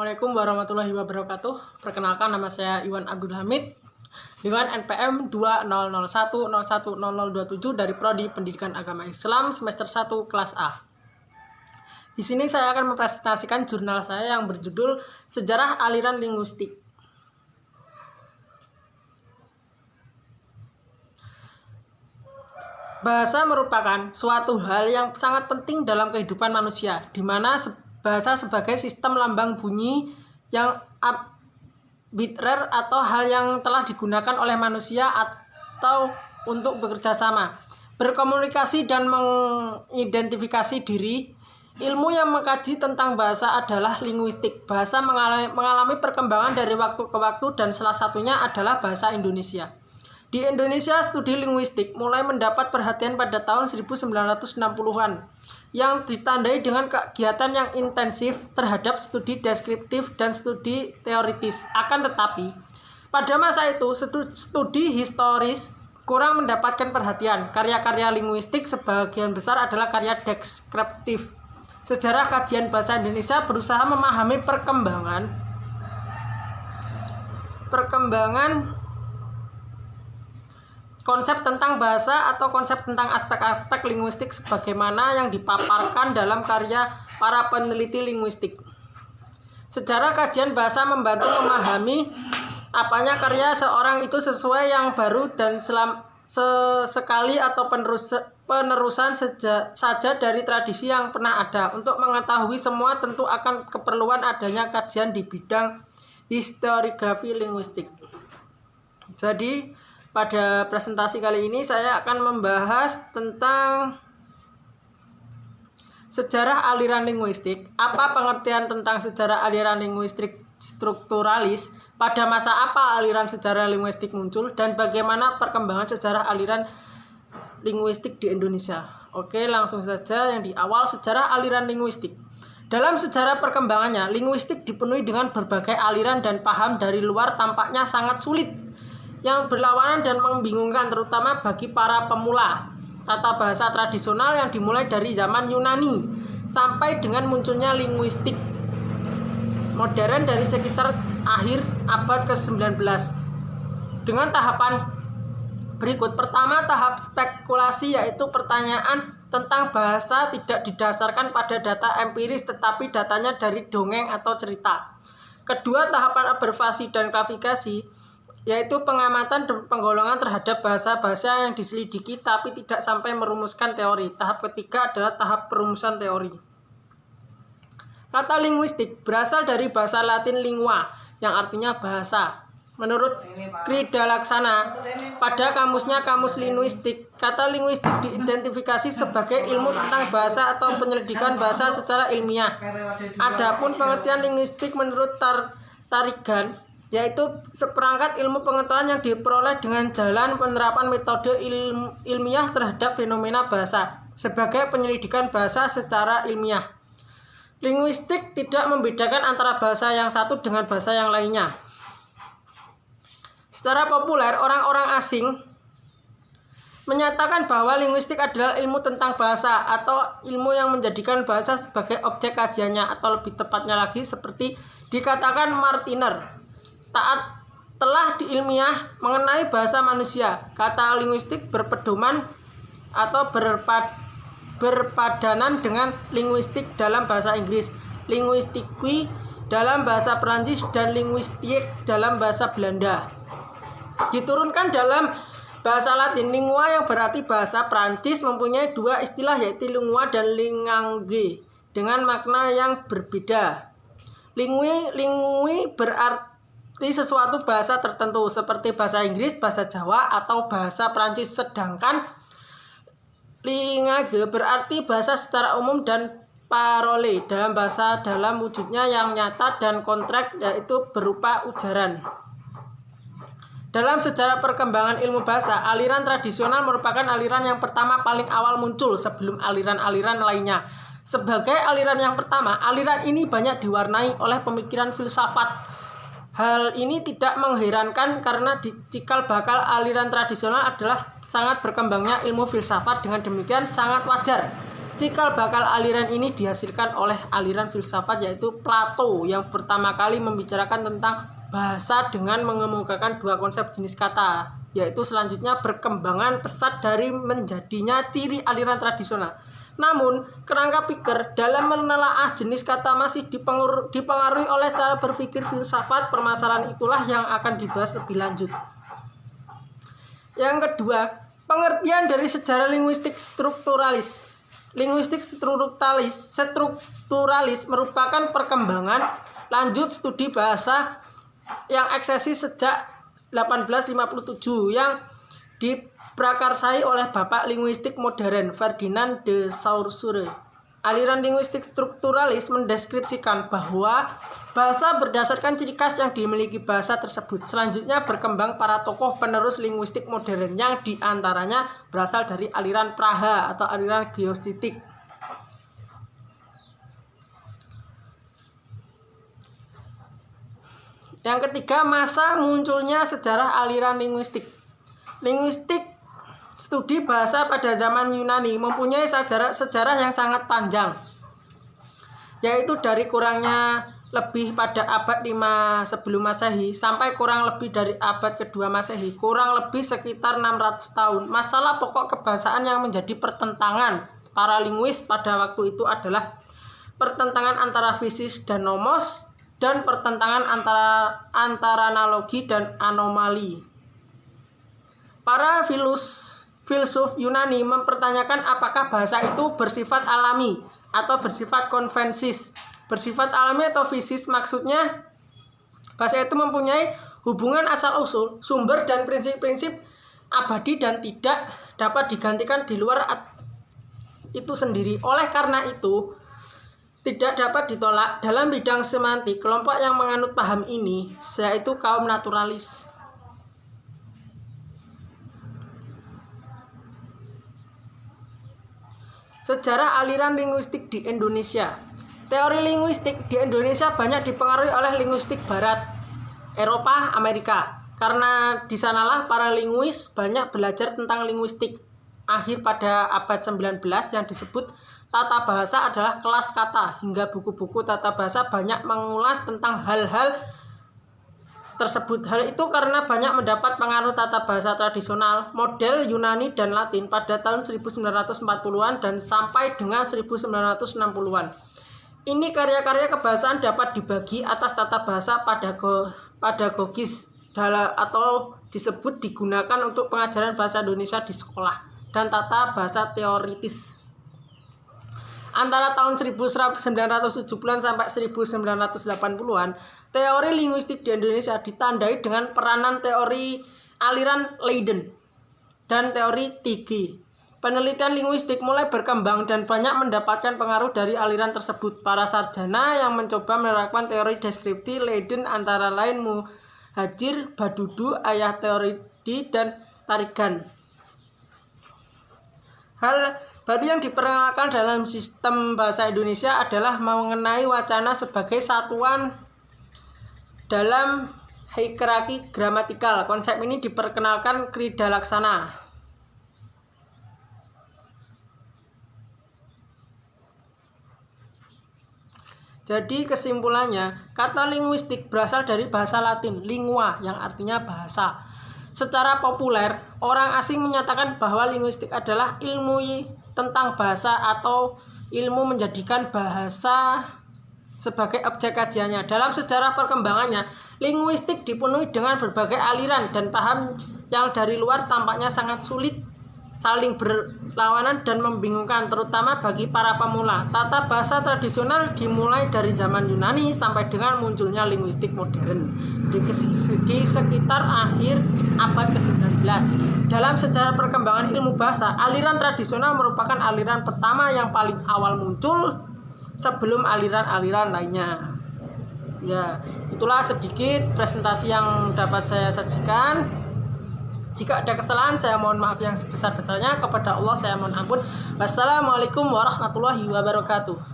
Assalamualaikum warahmatullahi wabarakatuh. Perkenalkan, nama saya Iwan Abdul Hamid dengan NPM 2001010027 dari Prodi Pendidikan Agama Islam semester 1 kelas A. Di sini saya akan mempresentasikan jurnal saya yang berjudul Sejarah Aliran Linguistik. Bahasa merupakan suatu hal yang sangat penting dalam kehidupan manusia, di mana bahasa sebagai sistem lambang bunyi yang arbitrer atau hal yang telah digunakan oleh manusia atau untuk bekerja sama, berkomunikasi dan mengidentifikasi diri. Ilmu yang mengkaji tentang bahasa adalah linguistik. Bahasa mengalami perkembangan dari waktu ke waktu dan salah satunya adalah bahasa Indonesia. Di Indonesia, studi linguistik mulai mendapat perhatian pada tahun 1960-an yang ditandai dengan kegiatan yang intensif terhadap studi deskriptif dan studi teoritis. Akan tetapi, pada masa itu, studi historis kurang mendapatkan perhatian. Karya-karya linguistik sebagian besar adalah karya deskriptif. Sejarah kajian bahasa Indonesia berusaha memahami perkembangan konsep tentang bahasa atau konsep tentang aspek-aspek linguistik sebagaimana yang dipaparkan dalam karya para peneliti linguistik. Sejarah kajian bahasa membantu memahami apanya karya seorang itu sesuai yang baru dan sesekali atau penerusan saja dari tradisi yang pernah ada. Untuk mengetahui semua tentu akan keperluan adanya kajian di bidang historiografi linguistik. Jadi pada presentasi kali ini saya akan membahas tentang sejarah aliran linguistik. Apa pengertian tentang sejarah aliran linguistik strukturalis? Pada masa apa aliran sejarah linguistik muncul? Dan bagaimana perkembangan sejarah aliran linguistik di Indonesia? Oke, langsung saja yang di awal, sejarah aliran linguistik. Dalam sejarah perkembangannya, linguistik dipenuhi dengan berbagai aliran dan paham dari luar tampaknya sangat sulit, yang berlawanan dan membingungkan terutama bagi para pemula. Tata bahasa tradisional yang dimulai dari zaman Yunani sampai dengan munculnya linguistik modern dari sekitar akhir abad ke-19 dengan tahapan berikut. Pertama, tahap spekulasi, yaitu pertanyaan tentang bahasa tidak didasarkan pada data empiris tetapi datanya dari dongeng atau cerita. Kedua, tahapan observasi dan klasifikasi, yaitu pengamatan dan penggolongan terhadap bahasa-bahasa yang diselidiki tapi tidak sampai merumuskan teori. Tahap ketiga adalah tahap perumusan teori. Kata linguistik berasal dari bahasa Latin lingua yang artinya bahasa. Menurut Krida Laksana, pada kamusnya Kamus Linguistik, kata linguistik diidentifikasi sebagai ilmu tentang bahasa atau penyelidikan bahasa secara ilmiah. Adapun pengertian linguistik menurut Tarigan, yaitu seperangkat ilmu pengetahuan yang diperoleh dengan jalan penerapan metode ilmiah terhadap fenomena bahasa sebagai penyelidikan bahasa secara ilmiah. Linguistik tidak membedakan antara bahasa yang satu dengan bahasa yang lainnya. Secara populer, orang-orang asing menyatakan bahwa linguistik adalah ilmu tentang bahasa atau ilmu yang menjadikan bahasa sebagai objek kajiannya, atau lebih tepatnya lagi seperti dikatakan Martiner, telah diilmiah mengenai bahasa manusia. Kata linguistik berpedoman atau berpadanan dengan linguistik dalam bahasa Inggris, linguistique dalam bahasa Perancis, dan linguistique dalam bahasa Belanda. Diturunkan dalam bahasa Latin, lingua yang berarti bahasa Perancis mempunyai dua istilah, yaitu lingua dan lingange, dengan makna yang berbeda. Lingui berarti sesuatu bahasa tertentu seperti bahasa Inggris, bahasa Jawa, atau bahasa Prancis, sedangkan lingage berarti bahasa secara umum dan parole dalam bahasa dalam wujudnya yang nyata dan kontrak, yaitu berupa ujaran. Dalam sejarah perkembangan ilmu bahasa, aliran tradisional merupakan aliran yang pertama paling awal muncul sebelum aliran-aliran lainnya. Sebagai aliran yang pertama, aliran ini banyak diwarnai oleh pemikiran filsafat. Hal ini tidak mengherankan karena di cikal bakal aliran tradisional adalah sangat berkembangnya ilmu filsafat. Dengan demikian sangat wajar Cikal bakal aliran ini dihasilkan oleh aliran filsafat yaitu Plato yang pertama kali membicarakan tentang bahasa dengan mengemukakan dua konsep jenis kata, yaitu selanjutnya perkembangan pesat dari menjadinya ciri aliran tradisional. Namun, kerangka pikir dalam menelaah jenis kata masih dipengaruhi oleh cara berpikir filsafat. Permasalahan itulah yang akan dibahas lebih lanjut. Yang kedua, pengertian dari sejarah linguistik strukturalis. Linguistik strukturalis merupakan perkembangan lanjut studi bahasa yang ekstensi sejak 1857 yang diprakarsai oleh bapak linguistik modern Ferdinand de Saussure. Aliran linguistik strukturalis mendeskripsikan bahwa bahasa berdasarkan ciri khas yang dimiliki bahasa tersebut. Selanjutnya berkembang para tokoh penerus linguistik modern yang diantaranya berasal dari aliran Praha atau aliran geostik. Yang ketiga, masa munculnya sejarah aliran linguistik. Linguistik studi bahasa pada zaman Yunani mempunyai sejarah yang sangat panjang, yaitu dari kurangnya lebih pada abad 5 sebelum Masehi sampai kurang lebih dari abad kedua Masehi, kurang lebih sekitar 600 tahun. Masalah pokok kebahasaan yang menjadi pertentangan para linguis pada waktu itu adalah pertentangan antara fisis dan nomos dan pertentangan antara analogi dan anomali. Para filsuf Yunani mempertanyakan apakah bahasa itu bersifat alami atau bersifat konvensis. Bersifat alami atau fisis maksudnya bahasa itu mempunyai hubungan asal-usul, sumber dan prinsip-prinsip abadi dan tidak dapat digantikan di luar itu sendiri. Oleh karena itu, tidak dapat ditolak. Dalam bidang semantik, kelompok yang menganut paham ini yaitu kaum naturalis. Sejarah aliran linguistik di Indonesia. Teori linguistik di Indonesia banyak dipengaruhi oleh linguistik Barat, Eropa, Amerika. Karena di sanalah para linguis banyak belajar tentang linguistik. Akhir pada abad 19 yang disebut tata bahasa adalah kelas kata. Hingga buku-buku tata bahasa banyak mengulas tentang hal-hal tersebut. Hal itu karena banyak mendapat pengaruh tata bahasa tradisional model Yunani dan Latin pada tahun 1940-an dan sampai dengan 1960-an. Ini karya-karya kebahasaan dapat dibagi atas tata bahasa pedagogis atau disebut digunakan untuk pengajaran bahasa Indonesia di sekolah, dan tata bahasa teoritis. Antara tahun 1970-an sampai 1980-an, teori linguistik di Indonesia ditandai dengan peranan teori aliran Leiden dan teori Tighe. Penelitian linguistik mulai berkembang dan banyak mendapatkan pengaruh dari aliran tersebut. Para sarjana yang mencoba menerapkan teori deskripsi Leiden antara lain Muhadjir, Badudu, Ayah Teoridi, dan Tarigan. Hal baru yang diperkenalkan dalam sistem bahasa Indonesia adalah mengenai wacana sebagai satuan dalam hierarki gramatikal. Konsep ini diperkenalkan Krida Laksana. Jadi kesimpulannya, kata linguistik berasal dari bahasa Latin lingua yang artinya bahasa. Secara populer, orang asing menyatakan bahwa linguistik adalah ilmu tentang bahasa atau ilmu menjadikan bahasa sebagai objek kajiannya. Dalam sejarah perkembangannya, linguistik dipenuhi dengan berbagai aliran dan paham yang dari luar tampaknya sangat sulit, saling berlawanan dan membingungkan, terutama bagi para pemula. Tata bahasa tradisional dimulai dari zaman Yunani sampai dengan munculnya linguistik modern di sekitar akhir abad ke-19. Dalam sejarah perkembangan ilmu bahasa, aliran tradisional merupakan aliran pertama yang paling awal muncul sebelum aliran-aliran lainnya. Ya, itulah sedikit presentasi yang dapat saya sajikan. Jika ada kesalahan, saya mohon maaf yang sebesar-besarnya. Kepada Allah saya mohon ampun. Wassalamualaikum warahmatullahi wabarakatuh.